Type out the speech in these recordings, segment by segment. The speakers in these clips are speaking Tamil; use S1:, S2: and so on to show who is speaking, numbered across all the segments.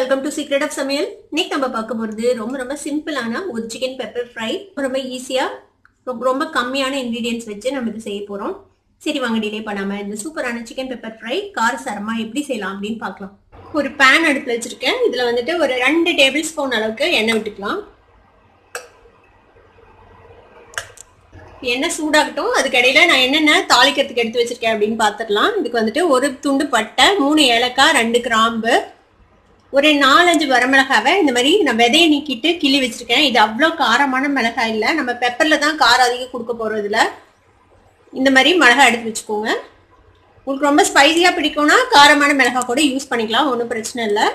S1: வெல்கம் டு சீக்ரெட் ஆஃப் சமையல். இன்னைக்கு நம்ம பார்க்க போகிறது ரொம்ப சிம்பிளான ஒரு சிக்கன் பெப்பர் ஃப்ரை. ரொம்ப ஈஸியாக ரொம்ப கம்மியான இன்க்ரீடியன்ஸ் வச்சு நம்ம இது செய்ய போகிறோம். சரி வாங்க டிலே பண்ணாமல் இந்த சூப்பரான சிக்கன் பெப்பர் ஃப்ரை காரசாரமாக எப்படி செய்யலாம் அப்படின்னு பார்க்கலாம். ஒரு பேன் அடுப்பில் வச்சுருக்கேன். இதில் வந்துட்டு ஒரு 2 டேபிள் ஸ்பூன் அளவுக்கு எண்ணெய் விட்டுக்கலாம். எண்ணெய் சூடாகட்டும். அதுக்கடையில் நான் என்னென்ன தாளிக்கிறதுக்கு எடுத்து வச்சிருக்கேன் அப்படின்னு பார்த்துக்கலாம். இதுக்கு வந்துட்டு ஒரு துண்டு பட்டை, 3 ஏலக்காய், 2 கிராம்பு, ஒரு 4-5 வரமிளகாவை இந்த மாதிரி நான் விதையை நீக்கிட்டு கிள்ளி வச்சிருக்கேன். இது அவ்வளோ காரமான மிளகாய் இல்லை, நம்ம பெப்பரில் தான் காரம் அதிகம் கொடுக்க போகிறதுல. இந்த மாதிரி மிளகாய் எடுத்து வச்சுக்கோங்க. உங்களுக்கு ரொம்ப ஸ்பைசியாக பிடிக்கும்னா காரமான மிளகாய் கூட யூஸ் பண்ணிக்கலாம், ஒன்றும் பிரச்சனை இல்லை.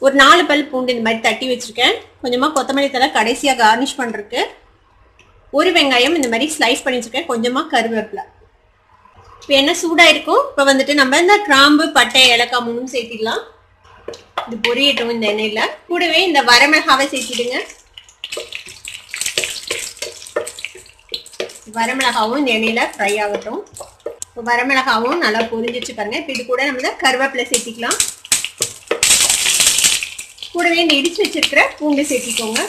S1: ஒரு 4 பல் பூண்டு இந்த மாதிரி தட்டி வச்சுருக்கேன். கொஞ்சமாக கொத்தமல்லி தழை கடைசியாக கார்னிஷ் பண்ணுறதுக்கு. ஒரு வெங்காயம் இந்த மாதிரி ஸ்லைஸ் பண்ணி வச்சுருக்கேன். கொஞ்சமாக கருவேப்பிலை. இப்போ என்ன சூடாக இருக்கும். இப்போ வந்துட்டு நம்ம இந்த கிராம்பு, பட்டை, ஏலக்காய் 3 சேர்த்திடலாம். இது பொரியட்டும் இந்த எண்ணெயில. கூடவே இந்த வரமிளகாவை சேர்த்திடுங்க. வரமிளகாவும் இந்த எண்ணெயில ஃப்ரை ஆகட்டும். இப்போ வரமிளகாவும் நல்லா பொரிஞ்சிச்சு பாருங்க. இப்போ இது கூட நம்ம கருவேப்பிலை சேர்த்திக்கலாம். கூடவே இந்த இடிச்சு வச்சிருக்கிற பூண்டு சேர்த்திக்கோங்க.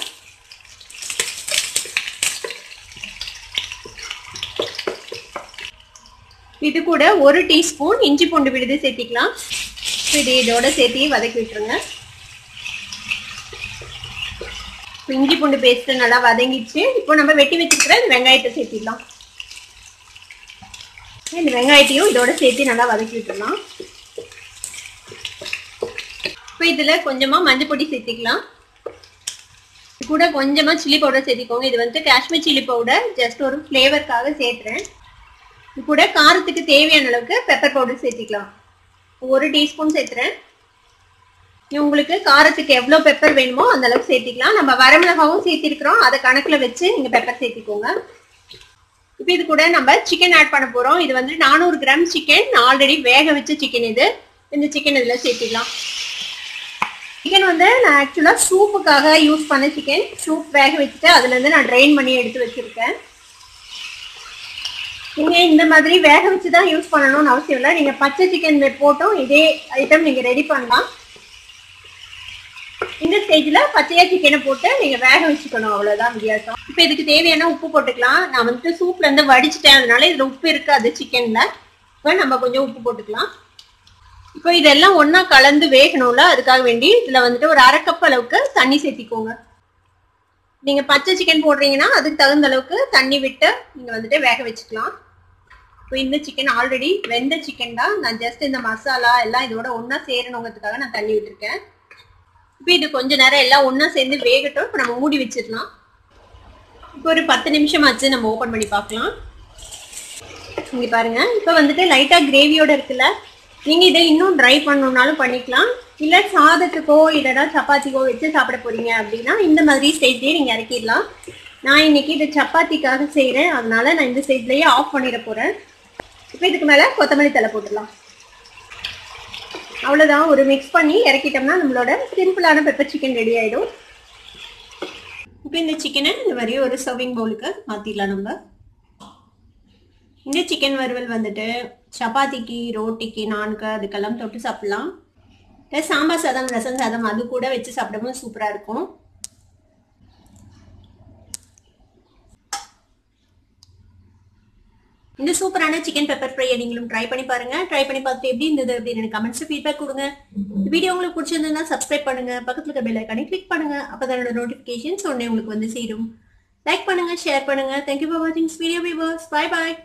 S1: இது கூட 1 டீஸ்பூன் இஞ்சி பூண்டு விழுது சேர்த்திக்கலாம். இது இதோட சேர்த்து வதக்கி விட்டுருங்க. இஞ்சி பூண்டு பேஸ்ட் நல்லா வதங்கிடுச்சு. இப்போ நம்ம வெட்டி வச்சுக்கிற இந்த வெங்காயத்தை சேர்த்திடலாம். இந்த வெங்காயத்தையும் இதோட சேர்த்து நல்லா வதக்கி விட்டுடலாம். இப்போ இதில் கொஞ்சமாக மஞ்சள் பொடி சேர்த்திக்கலாம். கூட கொஞ்சமாக சில்லி பவுடர் சேர்த்திக்கோங்க. இது வந்து காஷ்மீர் சில்லி பவுடர், ஜஸ்ட் ஒரு ஃப்ளேவருக்காக சேர்த்துறேன். இது கூட காரத்துக்கு தேவையான அளவுக்கு பெப்பர் பவுடர் சேர்த்திக்கலாம். 1 டீஸ்பூன் சேர்த்துறேன். உங்களுக்கு காரத்துக்கு எவ்வளோ பெப்பர் வேணுமோ அந்த அளவுக்கு சேர்த்திக்கலாம். நம்ம வரமிளகாவும் சேர்த்திருக்கிறோம், அதை கணக்கில் வச்சு நீங்கள் பெப்பர் சேர்த்திக்கோங்க. இப்போ இது கூட நம்ம சிக்கன் ஆட் பண்ண போகிறோம். இது வந்து 400 கிராம் சிக்கன், ஆல்ரெடி வேக வச்ச சிக்கன் இது. இந்த சிக்கன் இதில் சேர்த்திடலாம். சிக்கன் வந்து நான் ஆக்சுவலாக சூப்புக்காக யூஸ் பண்ண சிக்கன். சூப் வேக வச்சுட்டு அதுலேருந்து நான் ட்ரெயின் பண்ணி எடுத்து வச்சுருக்கேன். நீங்கள் இந்த மாதிரி வேக வச்சு தான் யூஸ் பண்ணணும்னு அவசியம் இல்லை. நீங்கள் பச்சை சிக்கன் போட்டும் இதே ஐட்டம் நீங்கள் ரெடி பண்ணலாம். இந்த ஸ்டேஜில் பச்சையா சிக்கனை போட்டு நீங்கள் வேக வச்சுக்கணும், அவ்வளோதான் வித்தியாசம். இப்போ இதுக்கு தேவையான உப்பு போட்டுக்கலாம். நான் வந்துட்டு சூப்லேருந்து வடிச்சிட்டேன், அதனால இதில் உப்பு இருக்காது சிக்கனில். இப்போ நம்ம கொஞ்சம் உப்பு போட்டுக்கலாம். இப்போ இதெல்லாம் ஒன்றா கலந்து வேகணும்ல, அதுக்காக வேண்டி இதில் வந்துட்டு ஒரு 1/2 கப் அளவுக்கு தண்ணி சேர்த்திக்கோங்க. நீங்கள் பச்சை சிக்கன் போடுறீங்கன்னா அதுக்கு தகுந்த அளவுக்கு தண்ணி விட்டு நீங்கள் வந்துட்டு வேக வச்சுக்கலாம். இப்போ இந்த சிக்கன் ஆல்ரெடி வெந்த சிக்கன் தான். நான் ஜஸ்ட் இந்த மசாலா எல்லாம் இதோட ஒன்றா சேரணுங்கிறதுக்காக நான் தண்ணி விட்டுருக்கேன். இப்போ இது கொஞ்ச நேரம் எல்லாம் ஒன்றா சேர்ந்து வேகட்டும். இப்போ நம்ம மூடி வச்சிடலாம். இப்போ ஒரு 10 நிமிஷம் ஆச்சு, நம்ம ஓப்பன் பண்ணி பார்க்கலாம். இங்கே பாருங்க, இப்போ வந்துட்டு லைட்டாக கிரேவியோட இருக்குல்ல. நீங்கள் இதை இன்னும் ட்ரை பண்ணணுன்னாலும் பண்ணிக்கலாம். இல்லை சாதத்துக்கோ இல்லைனா சப்பாத்திக்கோ வச்சு சாப்பிட போறீங்க அப்படின்னா இந்த மாதிரி ஸ்டேஜ்லேயே நீங்கள் இறக்கிடலாம். நான் இன்னைக்கு இதை சப்பாத்திக்காக செய்கிறேன், அதனால நான் இந்த ஸ்டேஜ்லேயே ஆஃப் பண்ணிட போகிறேன். இப்போ இதுக்கு மேலே கொத்தமல்லி தழை போட்டுடலாம். அவ்வளோதான், ஒரு மிக்ஸ் பண்ணி இறக்கிட்டோம்னா நம்மளோட சிம்பிளான பெப்பர் சிக்கன் ரெடி ஆகிடும். இப்போ இந்த சிக்கனை இந்த மாதிரி ஒரு சர்விங் பவுலுக்கு மாற்றிடலாம். நம்ம இந்த சிக்கன் வறுவல் வந்துட்டு சப்பாத்திக்கு, ரோட்டிக்கு, நான்கு அதுக்கெல்லாம் தொட்டு சாப்பிடலாம். சாம்பார் சாதம், ரசம் சாதம் அது கூட வச்சு சாப்பிடும்போது சூப்பராக இருக்கும். இந்த சூப்பரான சிக்கன் பெப்பர் ஃப்ரையை நீங்களும் ட்ரை பண்ணி பாருங்க. ட்ரை பண்ணி பார்த்துட்டு எப்படி இருந்தது அப்படின்னு எனக்கு கமெண்ட்ஸ் ஃபீட்பேக் கொடுங்க. வீடியோ உங்களுக்கு பிடிச்சிருந்ததுன்னா சப்ஸ்கிரைப் பண்ணுங்க, பக்கத்துல இருக்க பெல் ஐகானை கிளிக் பண்ணுங்க. அப்பதான் என்னோட நோட்டிஃபிகேஷன்ஸ் உடனே உங்களுக்கு வந்து சேரும். லைக் பண்ணுங்க, ஷேர் பண்ணுங்க. தேங்க்யூ ஃபார் வாட்சிங் வீடியோ வியூவர்ஸ். Bye bye.